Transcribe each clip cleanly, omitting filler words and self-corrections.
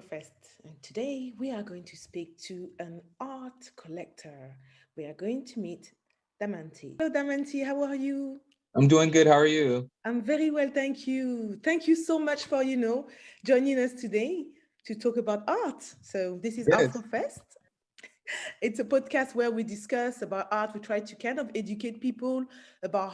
Artfrofest, and today we are going to speak to an art collector. We are going to meet Damanti. Hello, Damanti, how are you? I'm doing good. How are you? I'm very well, thank you. Thank you so much for, joining us today to talk about art. So this is Yes. Artfrofest. It's a podcast where we discuss about art. We try to kind of educate people about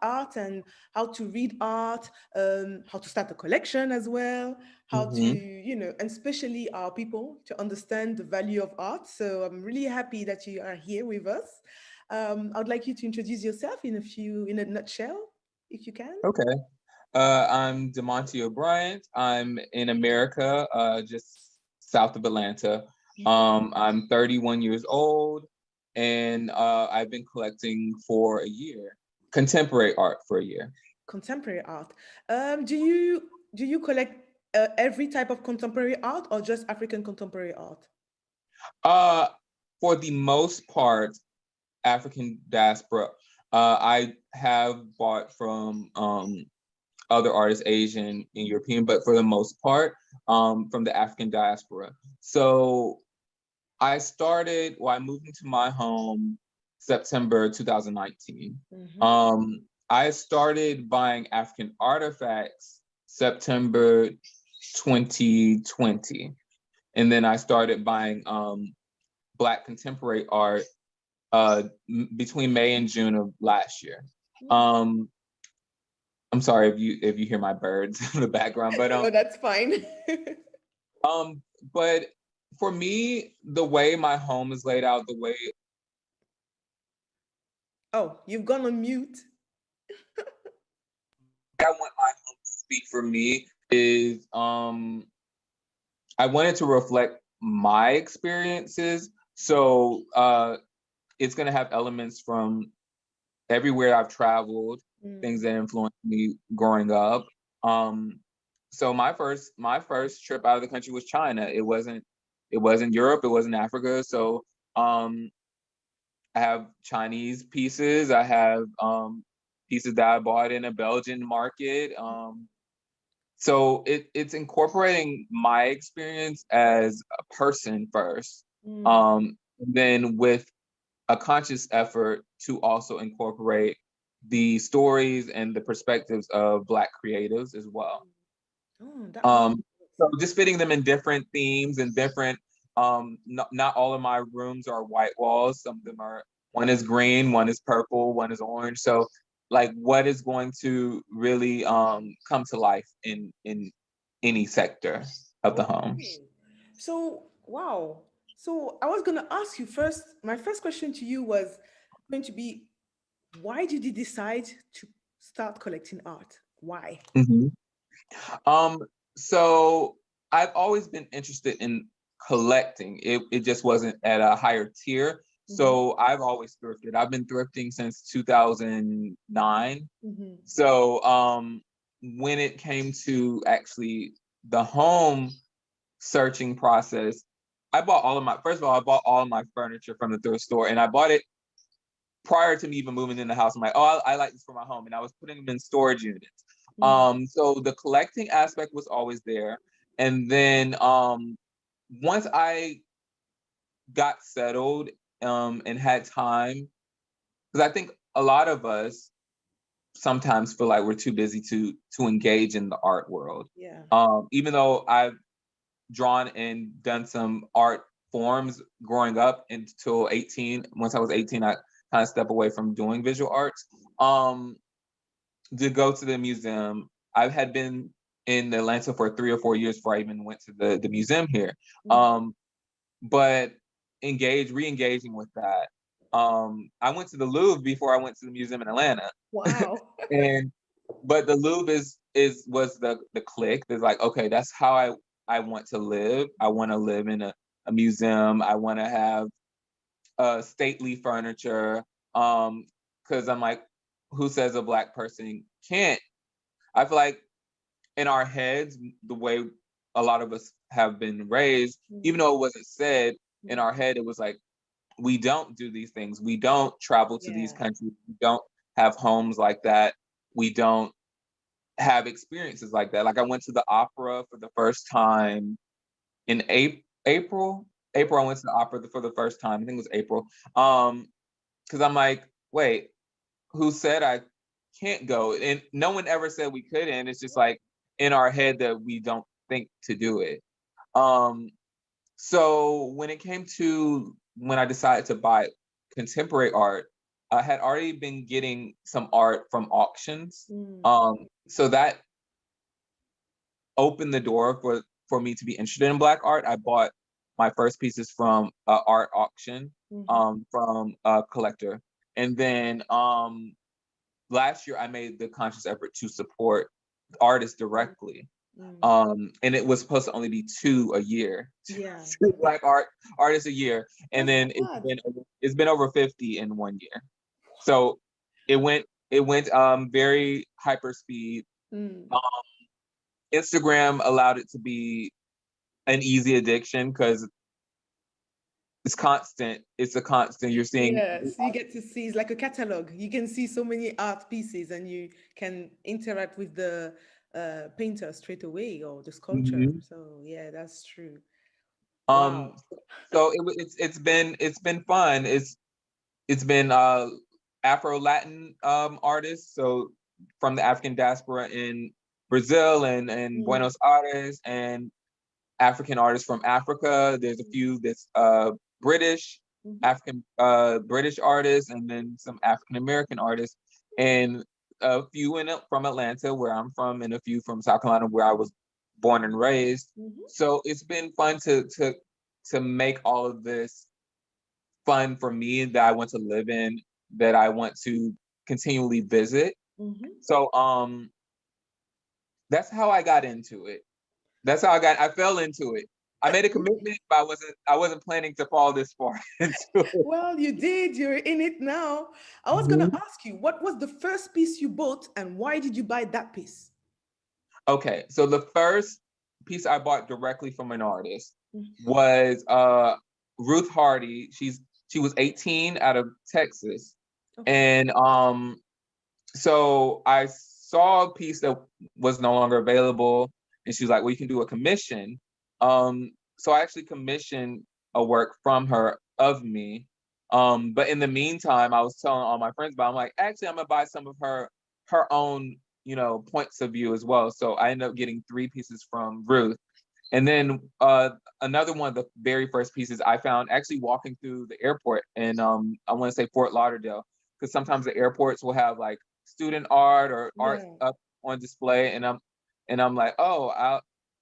art and how to read art, how to start a collection as well, how to, hmm and especially our people to understand the value of art. So I'm really happy that you are here with us. I would like you to introduce yourself in a nutshell, if you can. Okay. I'm Demonte O'Brien. I'm in America, just south of Atlanta. I'm 31 years old, and I've been collecting for a year, contemporary art for a year. Contemporary art. Do you collect every type of contemporary art or just African contemporary art? Uh, for the most part, African diaspora. I have bought from other artists, Asian and European, but for the most part, from the African diaspora. So I moved into my home September 2019. Hmm. I started buying African artifacts September 2020. And then I started buying Black contemporary art between May and June of last year. Um, I'm sorry if you hear my birds in the background, Oh, that's fine. um, but for me, the way my home is laid out, the way Oh, you've gone on mute. I want my home to speak for me is I wanted to reflect my experiences. So it's gonna have elements from everywhere I've traveled, Mm. things that influenced me growing up. Um, so my first trip out of the country was China. It wasn't Europe, it wasn't Africa. So um, I have Chinese pieces. I have pieces that I bought in a Belgian market. So it's incorporating my experience as a person first, Mm. then with a conscious effort to also incorporate the stories and the perspectives of Black creatives as well. Oh, that makes Um, so just fitting them in different themes and different. Not all of my rooms are white walls. Some of them are. One is green, one is purple, one is orange. So, like, what is going to really come to life in any sector of the home? okay. So, wow. So, I was going to ask you first. My first question to you was going to be, why did you decide to start collecting art? Why? hmm Um, so I've always been interested in collecting. It just wasn't at a higher tier. Hmm. So I've always thrifted. I've been thrifting since 2009. Hmm. So when it came to actually the home searching process, first of all, I bought all of my furniture from the thrift store, and I bought it prior to me even moving in the house. I'm like, oh, I like this for my home, and I was putting them in storage units. Mm. So the collecting aspect was always there, and then once I got settled and had time, because I think a lot of us sometimes feel like we're too busy to engage in the art world. Yeah. Even though I've drawn and done some art forms growing up until 18. Once I was 18, I kind of stepped away from doing visual arts. Um, to go to the museum, I had been in Atlanta for 3 or 4 years before I even went to the museum here. Mm. Um, but re-engaging with that. I went to the Louvre before I went to the museum in Atlanta. Wow. And but the Louvre was the click. There's like, okay, that's how I want to live. I want to live in a museum. I want to have stately furniture. Because I'm like, who says a Black person can't? I feel like in our heads, the way a lot of us have been raised, even Mm. though it wasn't said in Mm. our head, it was like, we don't do these things. We don't travel to these Yeah. countries. We don't have homes like that. We don't have experiences like that. Like I went to the opera for the first time in April. April, I went to the opera for the first time. I think it was April. Because I'm like, wait, who said I can't go? And no one ever said we couldn't. It's just like in our head that we don't think to do it. Um, so when it came to when I decided to buy contemporary art, I had already been getting some art from auctions. Mm. So that opened the door for me to be interested in Black art. I bought my first pieces from art auction Mm-hmm. from a collector, and then last year I made the conscious effort to support artists directly. Mm. And it was supposed to only be two a year, Yeah, two Black artists a year, and that's then not bad. it's been over 50 in 1 year. So it went very hyper speed. Mm. Um, Instagram allowed it to be an easy addiction because it's constant. It's a constant. You're seeing. Yes, you get to see it's like a catalog. You can see so many art pieces and you can interact with the painter straight away or the sculpture. Mhm. So yeah, that's true. Um, Wow. so it's been fun. It's been Afro Latin artists, so from the African diaspora in Brazil and Mm. Buenos Aires, and African artists from Africa. There's a few that's British, Mm-hmm. African British artists, and then some African American artists, and a few from Atlanta, where I'm from, and a few from South Carolina, where I was born and raised. Mm-hmm. So it's been fun to make all of this fun for me that I want to live in, that I want to continually visit. Mm-hmm. So that's how I got into it. I fell into it. I made a commitment, but I wasn't planning to fall this far into it. Well, you did. You're in it now. I was gonna Mhm. ask you, what was the first piece you bought and why did you buy that piece? Okay, so the first piece I bought directly from an artist Mm. was Ruth Hardy. She was 18 out of Texas. Okay. And so I saw a piece that was no longer available, and she was like, "Well, you can do a commission." So I actually commissioned a work from her of me. But in the meantime, I was telling all my friends about. I'm like, actually, I'm gonna buy some of her own, points of view as well. So I ended up getting three pieces from Ruth. And then another one of the very first pieces I found actually walking through the airport in I want to say Fort Lauderdale, because sometimes the airports will have like student art or art Yeah. up on display, and I'm like, oh,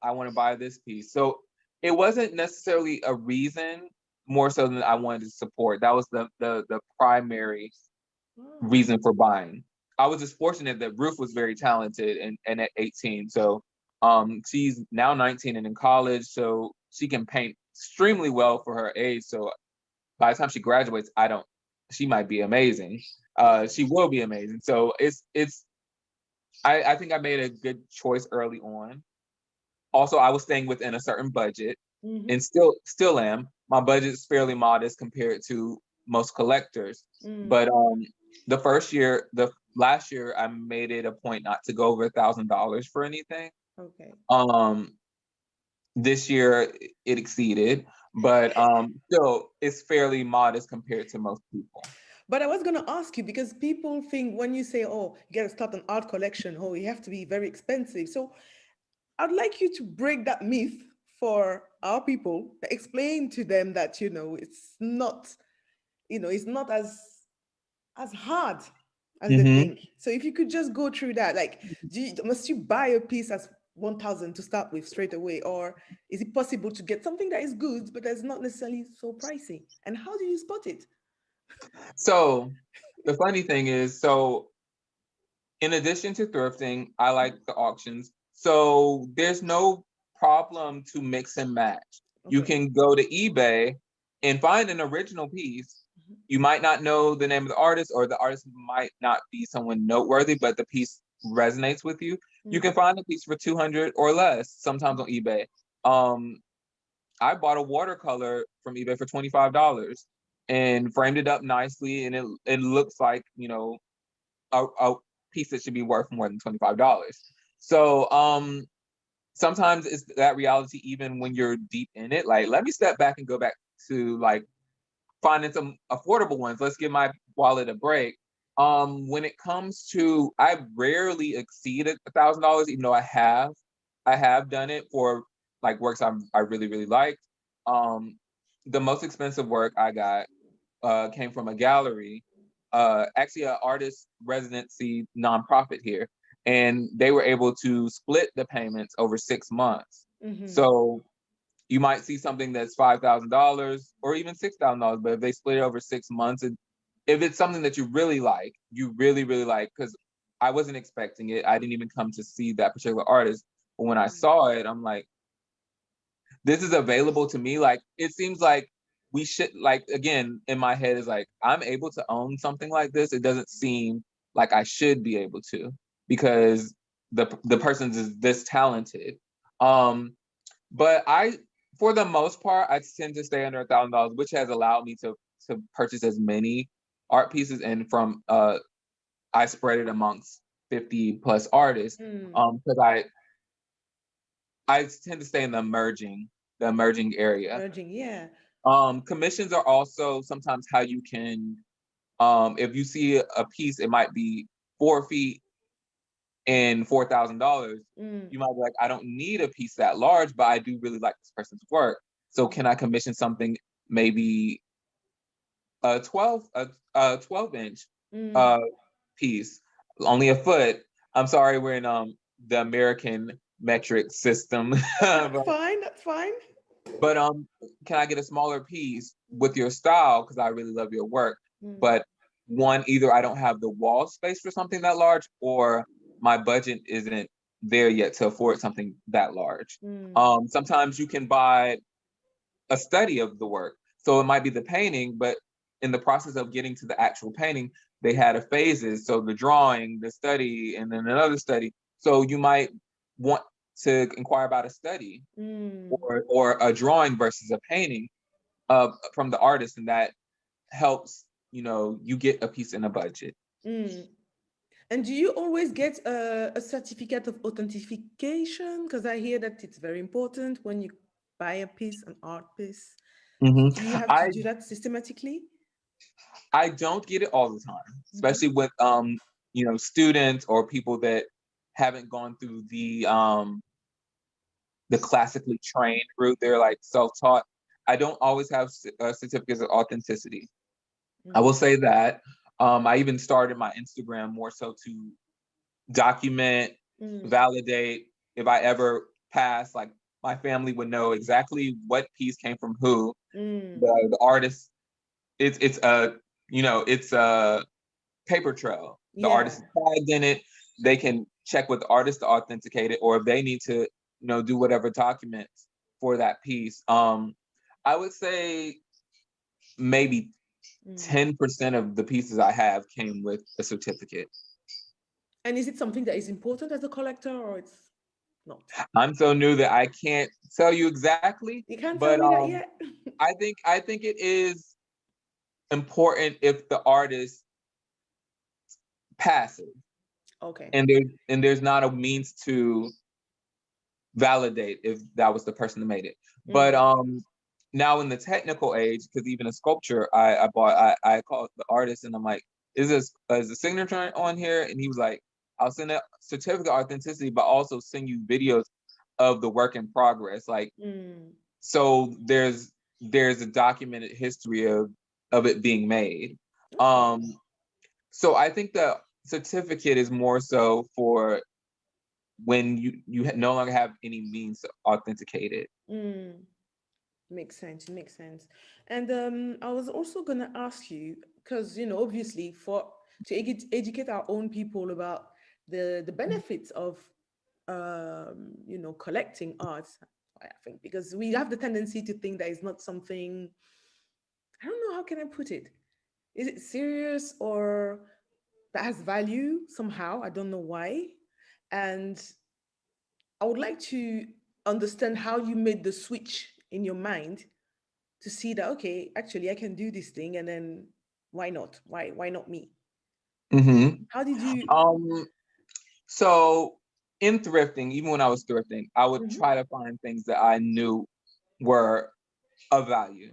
I want to buy this piece. So it wasn't necessarily a reason, more so than I wanted to support. That was the primary Wow. reason for buying. I was just fortunate that Ruth was very talented and at 18. So she's now 19 and in college, so she can paint extremely well for her age. So by the time she graduates, she might be amazing. She will be amazing. So I think I made a good choice early on. Also, I was staying within a certain budget, Mm-hmm. and still am. My budget is fairly modest compared to most collectors. Mm. But the last year, I made it a point not to go over $1,000 for anything. Okay. Um, this year it exceeded, but still it's fairly modest compared to most people. But I was going to ask you because people think when you say, oh, you got to start an art collection, oh, you have to be very expensive. So I'd like you to break that myth for our people, explain to them that, it's not, it's not as hard as they Hmm. think. So if you could just go through that, like, must you buy a piece as 1,000 to start with straight away? Or is it possible to get something that is good, but that's not necessarily so pricey? And how do you spot it? So the funny thing is, so in addition to thrifting, I like the auctions. So there's no problem to mix and match. You Okay. can go to eBay and find an original piece. You might not know the name of the artist, or the artist might not be someone noteworthy, but the piece resonates with you. You Mm-hmm. can find a piece for 200 or less, sometimes on eBay. Um, I bought a watercolor from eBay for $25 and framed it up nicely, and it looks like, a piece that should be worth more than $25. So sometimes it's that reality even when you're deep in it. Like, let me step back and go back to like finding some affordable ones. Let's give my wallet a break. When it comes to, I rarely exceed $1,000, even though I have done it for like works I really really liked. Um, the most expensive work I got came from a gallery, actually an artist residency nonprofit here, and they were able to split the payments over 6 months. Mm-hmm. So you might see something that's $5,000 or even $6,000, but if they split it over 6 months, and if it's something that you really like, you really really like, because I wasn't expecting it. I didn't even come to see that particular artist, but when I saw it, I'm like, this is available to me. Like, it seems like we should, like, again, in my head is like, I'm able to own something like this. It doesn't seem like I should be able to, because the person is this talented. Um, but I, for the most part, I tend to stay under $1,000, which has allowed me to purchase as many art pieces, and from I spread it amongst 50 plus artists. Mm. Because I tend to stay in the emerging area. Merging, yeah. Commissions are also sometimes how you can, if you see a piece, it might be 4 feet and $4,000. Mm. You might be like, I don't need a piece that large, but I do really like this person's work. So can I commission something, maybe a 12 inch Mm. uh piece, only a foot. I'm sorry, we're in the American metric system. That's but fine. That's fine. But can I get a smaller piece with your style? Because I really love your work. Mm. But one, either I don't have the wall space for something that large, or my budget isn't there yet to afford something that large. Mm. Sometimes you can buy a study of the work. So it might be the painting, but in the process of getting to the actual painting, they had a phases. So the drawing, the study, and then another study. So you might want to inquire about a study, Mm. or a drawing versus a painting from the artist, and that helps, you get a piece in a budget. Mm. And do you always get a certificate of authentication? Because I hear that it's very important when you buy a piece, an art piece. hmm Do you have to I do that systematically? I don't get it all the time, Mm-hmm. especially with students or people that haven't gone through the classically trained route. They're like self-taught. I don't always have certificates of authenticity. I will Mm. say that. I even started my Instagram more so to document, Mm. validate. If I ever pass, like, my family would know exactly what piece came from who. Mm. The artist, it's a it's a paper trail. The Yeah. artist is tagged in it. They can check with the artist to authenticate it, or if they need to, do whatever documents for that piece. I would say maybe Mm. 10% of the pieces I have came with a certificate. And is it something that is important as a collector or it's not? I'm so new that I can't tell you exactly, You can't tell but me that yet? I think it is important if the artist passes, Okay. and there's not a means to validate if that was the person that made it. But Mm. now in the technical age, because even a sculpture I bought, I called the artist and I'm like, is a signature on here? And he was like, I'll send a certificate of authenticity, but also send you videos of the work in progress. Like, Mm. so there's a documented history of it being made. Okay. Um, so I think the certificate is more so for when you no longer have any means to authenticate it. Mm. Makes sense. It makes sense. And I was also gonna ask you because obviously for to educate our own people about the benefits of collecting art. I think because we have the tendency to think that it's not something. I don't know how can I put it. Is it serious or that has value somehow? I don't know why. And I would like to understand how you made the switch in your mind to see that okay, actually I can do this thing and then why not? Why not me? hmm How did you Um, so in thrifting, even when I was thrifting, I would Mm-hmm. try to find things that I knew were of value.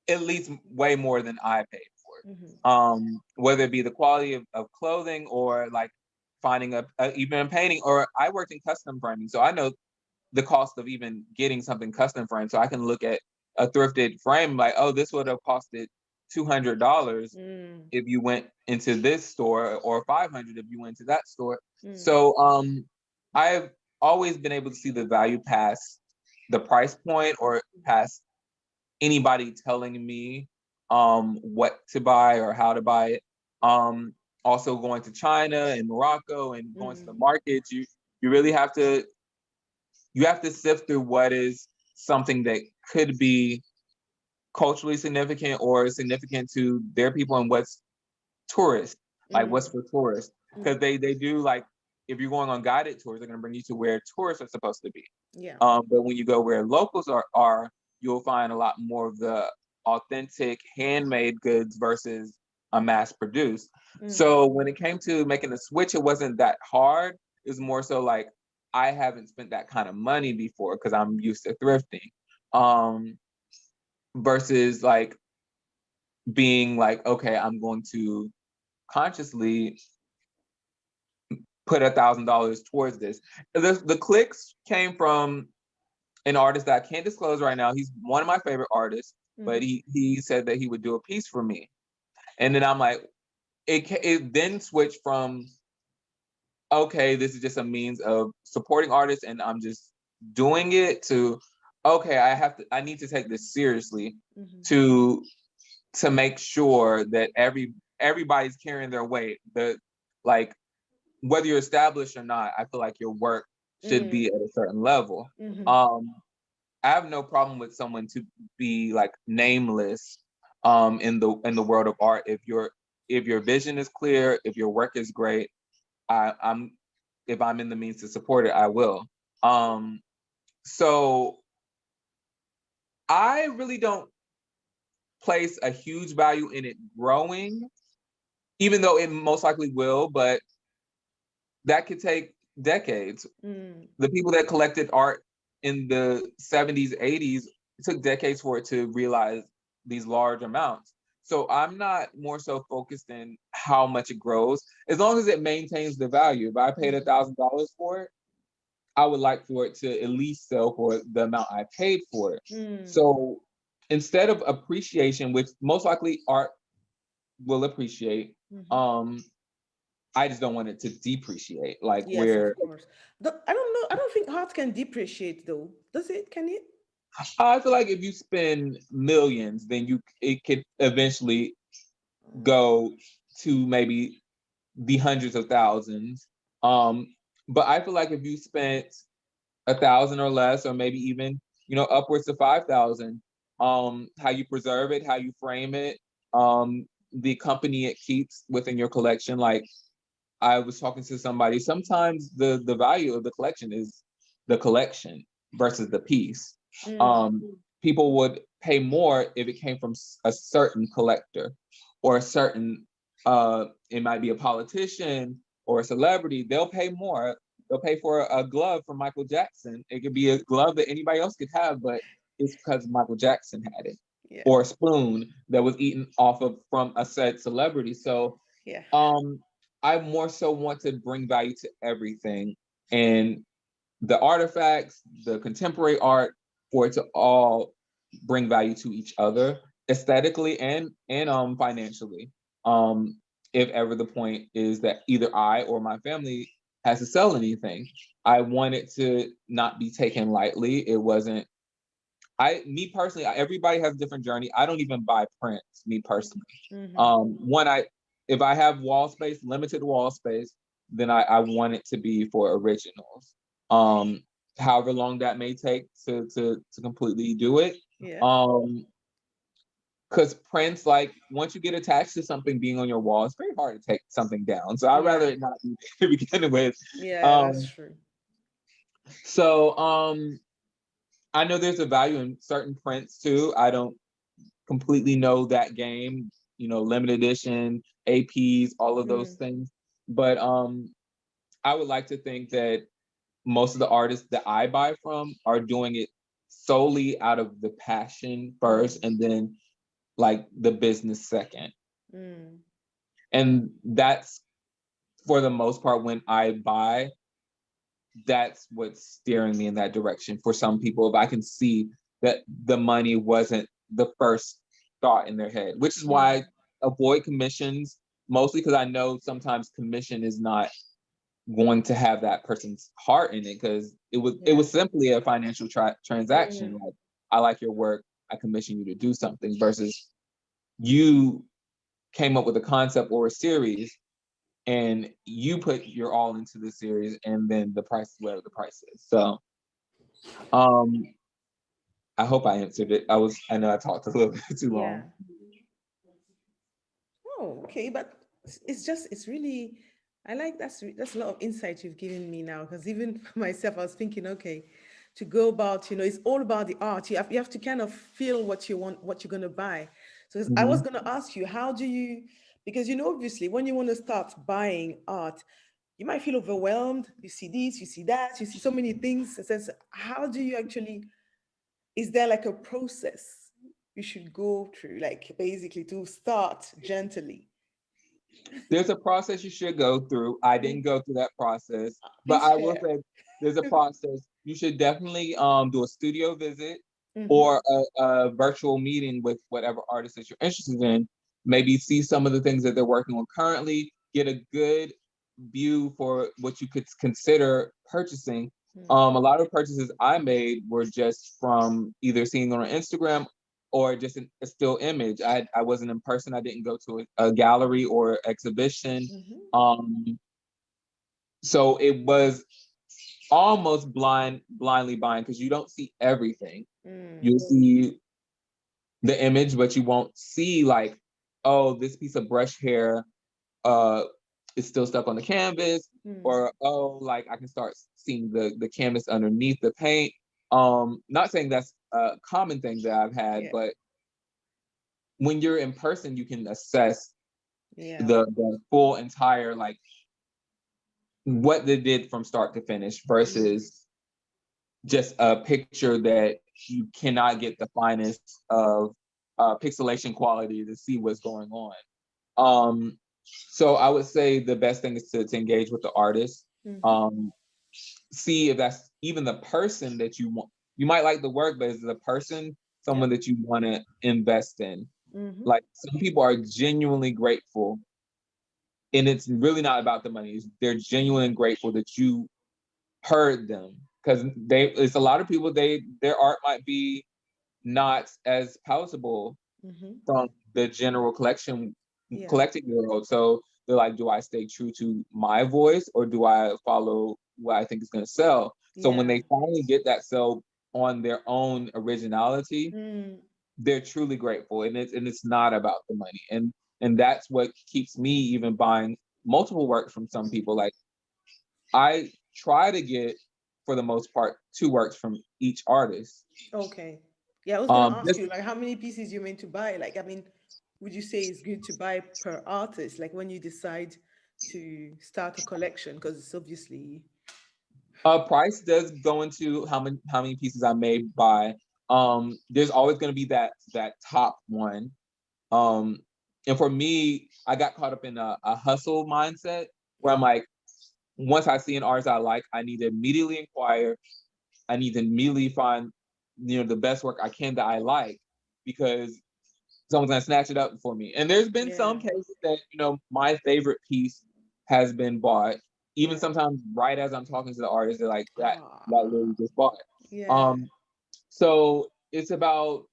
At least way more than I paid for Mm-hmm. it. Whether it be the quality of clothing or like finding even a painting, or I worked in custom framing, so I know the cost of even getting something custom framed. So I can look at a thrifted frame like, oh, this would have costed $200 Mm. if you went into this store, or 500 if you went to that store. Mm. So I've always been able to see the value past the price point, or past anybody telling me what to buy or how to buy it. Also going to China and Morocco and going to the Mm. markets, you really have to sift through what is something that could be culturally significant or significant to their people, and what's tourist, like what's Mm. for tourists. Because Mm. they do, like, if you're going on guided tours, they're going to bring you to where tourists are supposed to be. Yeah. But when you go where locals are, you'll find a lot more of the authentic handmade goods versus a mass produced. Mm. So when it came to making the switch, it wasn't that hard. It was more so like, I haven't spent that kind of money before because I'm used to thrifting. Um, Versus like being like, okay, I'm going to consciously put $1,000 towards this. The clicks came from an artist that I can't disclose right now. He's one of my favorite artists, but Mm-hmm. he said that he would do a piece for me, and then I'm like, it then switched from, okay, this is just a means of supporting artists, and I'm just doing it, to, okay, I need to take this seriously, Mm-hmm. to make sure that everybody's carrying their weight. The Like, whether you're established or not, I feel like your work should be Mm. at a certain level. Mm-hmm. Um, I have no problem with someone to be like nameless in the world of art. If your vision is clear, if your work is great, I'm if I'm in the means to support it, I will. Um, so I really don't place a huge value in it growing, even though it most likely will, but that could take decades. Mm. The people that collected art in the 70s, 80s, it took decades for it to realize these large amounts. So I'm not more so focused in how much it grows, as long as it maintains the value. If I paid Mm-hmm. $1,000 for it, I would like for it to at least sell for the amount I paid for it. Mm. So instead of appreciation, which most likely art will appreciate, Mm-hmm. um, I just don't want it to depreciate, like Yes, of where course. I don't know. I don't think art can depreciate though. Does it? Can it? I feel like if you spend millions, then it could eventually go to maybe the hundreds of thousands. Um, but I feel like if you spent 1,000 or less, or maybe even, upwards to 5,000, how you preserve it, how you frame it, the company it keeps within your collection. Like, I was talking to somebody, sometimes the value of the collection is the collection versus the piece. Mm. People would pay more if it came from a certain collector, or a certain, it might be a politician or a celebrity. They'll pay more. They'll pay for a glove from Michael Jackson. It could be a glove that anybody else could have, but it's because Michael Jackson had it. Yeah. Or a spoon that was eaten off of from a said celebrity. So Yeah. um, I more so want to bring value to everything, and the artifacts, the contemporary art, for it to all bring value to each other aesthetically and financially. Um, if ever the point is that either I or my family has to sell anything, I want it to not be taken lightly. It wasn't. Me personally, everybody has a different journey. I don't even buy prints, me personally. Mm-hmm. One, if I have wall space, limited wall space, then I want it to be for originals. Um, However long that may take to completely do it. Yeah. Um, because prints, like, once you get attached to something being on your wall, it's very hard to take something down. So I'd rather Yeah. it not be to begin with. Yeah. That's Um, true. so I know there's a value in certain prints too. I don't completely know that game, limited edition, APs, all of those Mm. things. But I would like to think that most of the artists that I buy from are doing it solely out of the passion first, Mm, and then like the business second. mm, And that's for the most part when I buy, that's what's steering me in that direction. For some people, if I can see that the money wasn't the first thought in their head, which is why I mm. avoid commissions, mostly because I know sometimes commission is not going to have that person's heart in it, because it was Yeah. simply a financial transaction. Mm, Like, I like your work, I commission you to do something, versus you came up with a concept or a series and you put your all into the series, and then the price is whatever the price is. So um I hope I answered it. I know I talked a little bit too long. yeah. Oh, okay, but it's just it's really I like that's a lot of insight you've given me now because even for myself I was thinking okay to go about it's all about the art you have to kind of feel what you want what you're going to buy so I was Hmm. going to ask you how do you because obviously when you want to start buying art you might feel overwhelmed you see this you see that you see so many things it says how do you actually is there like a process you should go through like basically to start gently. There's a process you should go through. I didn't go through that process, but Please I will share. say there's a process. You should definitely do a studio visit Mm-hmm. or a virtual meeting with whatever artist that you're interested in. Maybe see some of the things that they're working on currently, get a good view for what you could consider purchasing. A lot of purchases I made were just from either seeing on Instagram or just a still image. I wasn't in person. I didn't go to a gallery or exhibition. Mm-hmm. Um, so it was almost blindly buying, because you don't see everything. Mm. You'll see the image, but you won't see like, oh, this piece of brush hair uh is still stuck on the canvas, Mm. or oh, like I can start seeing the canvas underneath the paint. Not saying that's a common thing that I've had, Yeah. but when you're in person you can assess Yeah. the full entire, like, what they did from start to finish, Mm. versus just a picture that you cannot get the finest of pixelation quality to see what's going on. So I would say the best thing is to engage with the artist. Mm-hmm. Um, See if that's even the person that you want. You might like the work, but is the person Yeah. someone that you want to invest in? Mm-hmm. Like, some people are genuinely grateful, and it's really not about the money. They're genuine and grateful that you heard them, because it's a lot of people, their art might be not as palatable Mm-hmm. from the general Yeah. collecting world. So they're like, do I stay true to my voice, or do I follow what I think is going to sell? So when Yeah. they finally get that sell on their own originality, Mm. they're truly grateful, and it's not about the money. And that's what keeps me even buying multiple works from some people. Like, I try to get, for the most part, two works from each artist. Okay. Yeah, I was gonna ask Just you like how many pieces you're meant to buy. Like, I mean, would you say it's good to buy per artist? Like when you decide to start a collection, because it's obviously price does go into how many pieces I may buy. There's always going to be that top one. Um, and for me, I got caught up in a hustle mindset where I'm like, once I see an artist I like, I need to immediately inquire. I need to immediately find, the best work I can that I like, because someone's gonna snatch it up for me. And there's been yeah, some cases that, my favorite piece has been bought. Even yeah. sometimes right as I'm talking to the artist, they're like, that Ah, literally just bought. yeah. Um, so it's about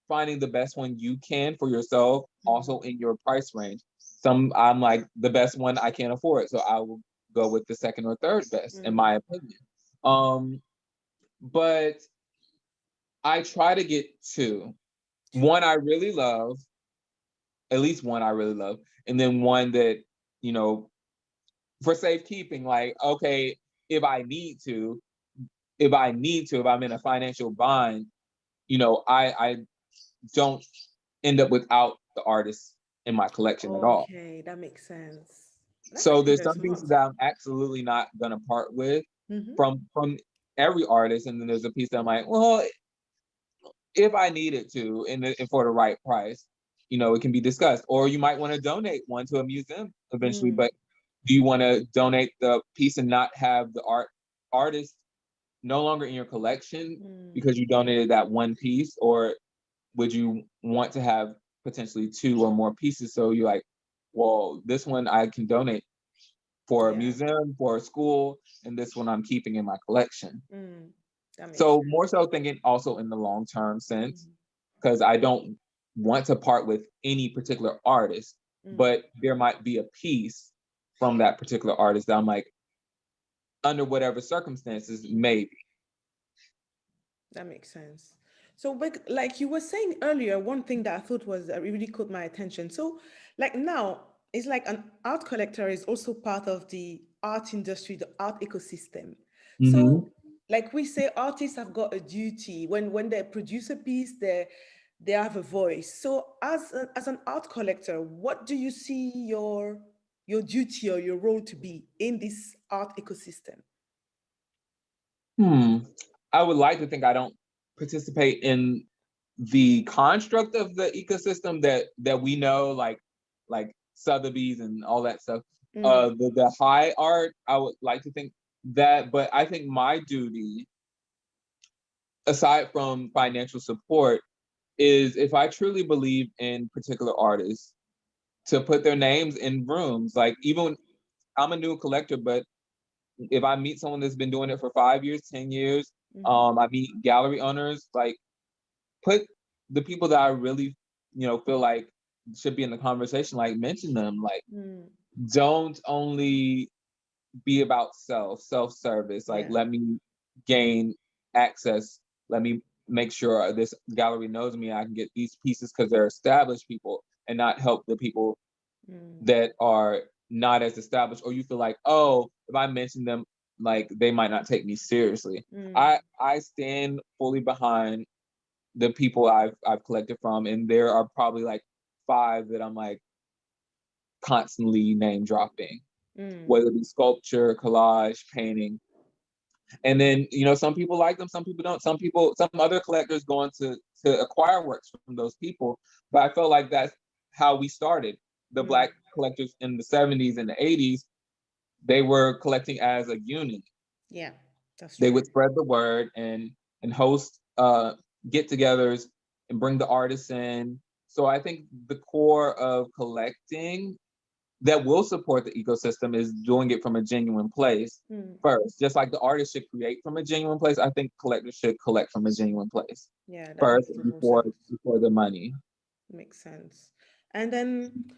finding the best one you can for yourself, Mm-hmm. also in your price range. Some, I'm like, the best one I can't afford, so I will go with the second or third best, in Mm. my opinion. Um, but I try to get two. One I really love, at least one I really love, and then one that, you know, for safekeeping, like, okay, if I need to, if I'm in a financial bind, I don't end up without the artist in my collection at all. Okay, that makes sense. That's So actually there's very some pieces smart. that I'm absolutely not gonna part with Mm-hmm. from every artist, and then there's a piece that I'm like, well, if I needed to, and for the right price, it can be discussed. Or you might want to donate one to a museum eventually, Mm, but do you want to donate the piece and not have the artist no longer in your collection mm, because you donated that one piece, or would you want to have potentially two or more pieces? So you're like, well, this one I can donate for a yeah. museum, for a school, and this one I'm keeping in my collection. Mm, that makes So more sense. so thinking also in the long term sense, Mm, because I don't want to part with any particular artist, mm. but there might be a piece from that particular artist that I'm like, under whatever circumstances, maybe. That makes sense. So, like you were saying earlier, one thing that I thought was that really caught my attention. So, like now, it's like an art collector is also part of the art industry, the art ecosystem. Hmm. So, like we say, artists have got a duty when they produce a piece, they have a voice. So, as an art collector, what do you see your duty or your role to be in this art ecosystem? Hmm. I would like to think I don't participate in the construct of the ecosystem that we know, like Sotheby's and all that stuff. Mm, The high art, I would like to think that, but I think my duty, aside from financial support, is if I truly believe in particular artists, to put their names in rooms. Like, even I'm a new collector, but if I meet someone that's been doing it for 5 years, 10 years, mm-hmm, I meet gallery owners, like, put the people that I really, feel like should be in the conversation, like, mention them. Like, mm, don't only be about self-service. Like, yeah. let me gain access. Let me make sure this gallery knows me. I can get these pieces because they're established people, and not help the people Mm, that are not as established, or you feel like, oh, if I mention them, like, they might not take me seriously. mm, I stand fully behind the people I've collected from, and there are probably like five that I'm like constantly name dropping, mm, whether it be sculpture, collage, painting. And then, some people like them, some people don't. Some other collectors go on to acquire works from those people. But I felt like that's how we started. The mm. Black collectors in the 70s and the 80s, they were collecting as a unit. Yeah, that's They true. would spread the word and host get-togethers and bring the artists in. So I think the core of collecting that will support the ecosystem is doing it from a genuine place Mm. first. Just like the artist should create from a genuine place, I think collectors should collect from a genuine place Yeah, that first makes total before sense. before the money. Makes sense. And then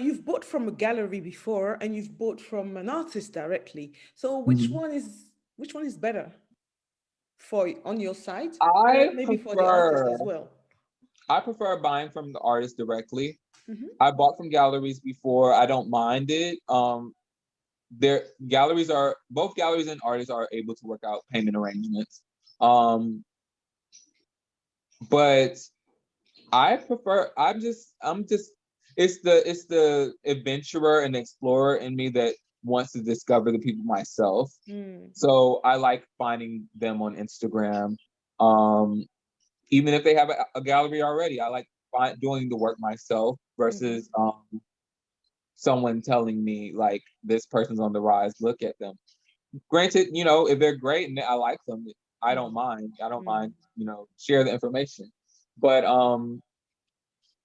you've bought from a gallery before, and you've bought from an artist directly. So Mhm. which one is better for on your side, and then I maybe for the artist prefer as well? I prefer buying from the artist directly. Mm-hmm. I bought from galleries before. I don't mind it. Their galleries are both galleries and artists are able to work out payment arrangements. Um, but I'm just it's the adventurer and explorer in me that wants to discover the people myself. Mm, So I like finding them on Instagram. Um, Even if they have a gallery already, I like doing the work myself mm-hmm. versus someone telling me like this person's on the rise. Look at them. Granted, if they're great and I like them, I don't Mm, mind. I don't mm. mind, share the information. But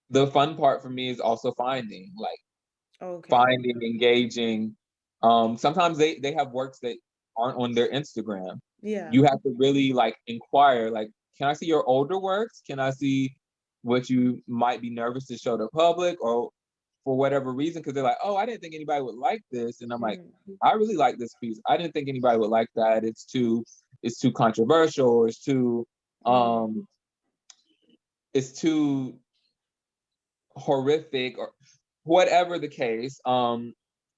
the fun part for me is also Okay. finding, engaging. Sometimes they have works that aren't on their Instagram. Yeah. You have to really like inquire, like, can I see your older works? Can I see what you might be nervous to show the public, or for whatever reason, because they're like, oh, I didn't think anybody would like this. And I'm like, Mm, I really like this piece. I didn't think anybody would like that. It's too controversial, or mm, um it's too horrific, or whatever the case.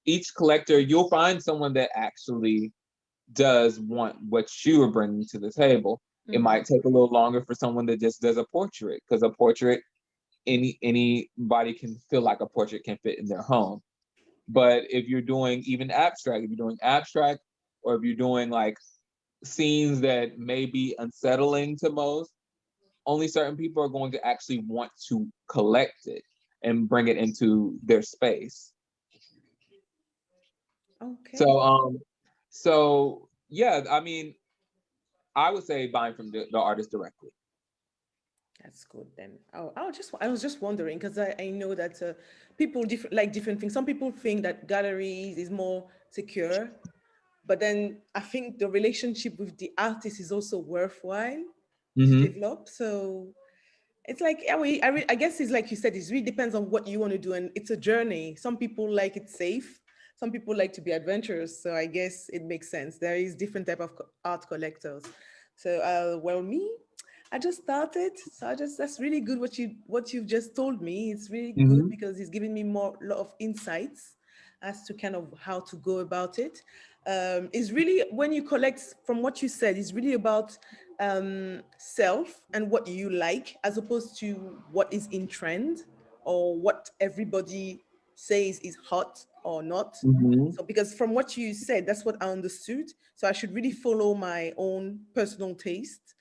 Each collector, you'll find someone that actually does want what you are bringing to the table. It mm. might take a little longer for someone that just does a portrait, because a portrait, anybody can feel like a portrait can fit in their home. But if you're doing even abstract, if you're doing abstract, or if you're doing like scenes that may be unsettling to most, only certain people are going to actually want to collect it and bring it into their space. So, Okay. so yeah, I mean, I would say buying from the artist directly. That's good then. Oh, I was just wondering because I know that people like different things. Some people think that galleries is more secure, but then I think the relationship with the artist is also worthwhile to Mm-hmm. develop. So it's like, yeah, I guess it's like you said, it really depends on what you want to do, and it's a journey. Some people like it safe, some people like to be adventurous. So I guess it makes sense. There is different type of art collectors. So, well, me, I just started, so I just that's really good what you've just told me. It's really good Mm-hmm. because it's giving me more lot of insights as to kind of how to go about it. Is really when you collect from what you said, it's really about self and what you like as opposed to what is in trend or what everybody says is hot or not. Mm-hmm. So because from what you said, that's what I understood. So I should really follow my own personal taste.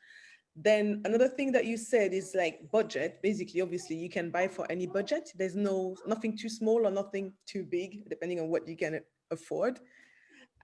Then another thing that you said is like budget. Basically, obviously, you can buy for any budget. There's nothing too small or nothing too big, depending on what you can afford.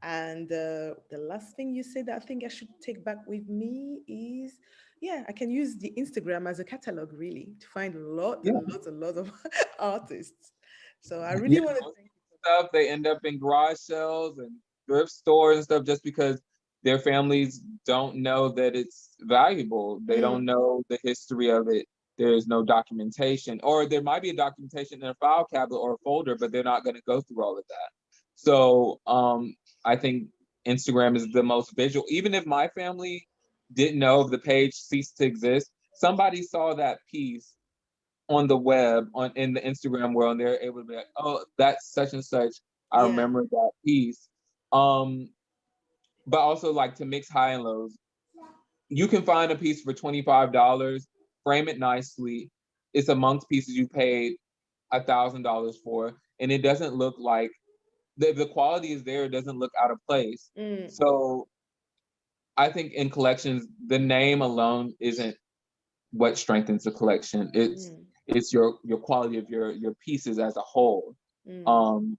And the last thing you said that I think I should take back with me is, yeah, I can use the Instagram as a catalog really to find lots Yeah. and lots and lots of artists. So I Yeah, really want to most thank stuff they end up in garage sales and thrift stores and stuff just because their families don't know that it's valuable. They you. don't know the history of it. There's no documentation, or there might be a documentation in a file cabinet or a folder, but they're not going to go through all of that. So I think Instagram is the most visual. Even if my family didn't know if the page ceased to exist, somebody saw that piece on the web, on in the Instagram world, and they're able to be like, oh, that's such and such. I Yeah. remember that piece. Um, but also like to mix high and lows. You can find a piece for $25, frame it nicely. It's amongst pieces you paid $1,000 for, and it doesn't look like the quality is there. It doesn't look out of place. Mm, So I think in collections, the name alone isn't what strengthens the collection. mm, It's your quality of your pieces as a whole. mm, Um,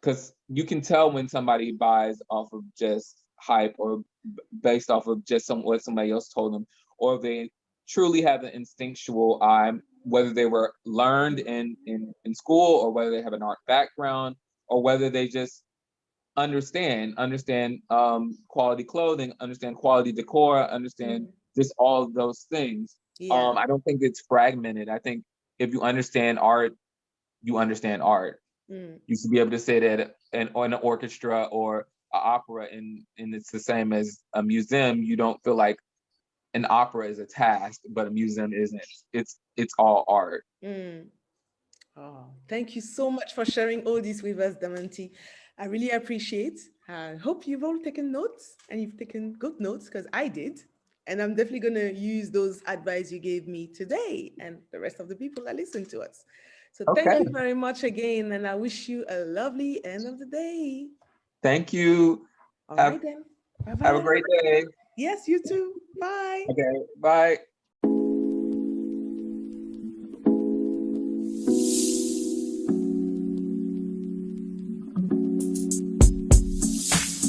because you can tell when somebody buys off of just hype or based off of just what somebody else told them, or if they truly have an instinctual eye, whether they were learned in school or whether they have an art background or whether they just understand quality clothing, understand quality decor, understand mm. just all of those things. Yeah. I don't think it's fragmented. I think if you understand art, you understand art. Mm, You should be able to say that on an orchestra or an opera, and it's the same as a museum. You don't feel like an opera is a task, but a museum isn't. It's all art. mm. Oh, thank you so much for sharing all this with us, Damanti. I really appreciate. I hope you've all taken notes and you've taken good notes because I did. And I'm definitely going to use those advice you gave me today and the rest of the people that listen to us. So thank Okay. you very much again. And I wish you a lovely end of the day. Thank you. All Have right, then. Bye have a bye. great day. Yes, you too. Bye. Okay. Bye.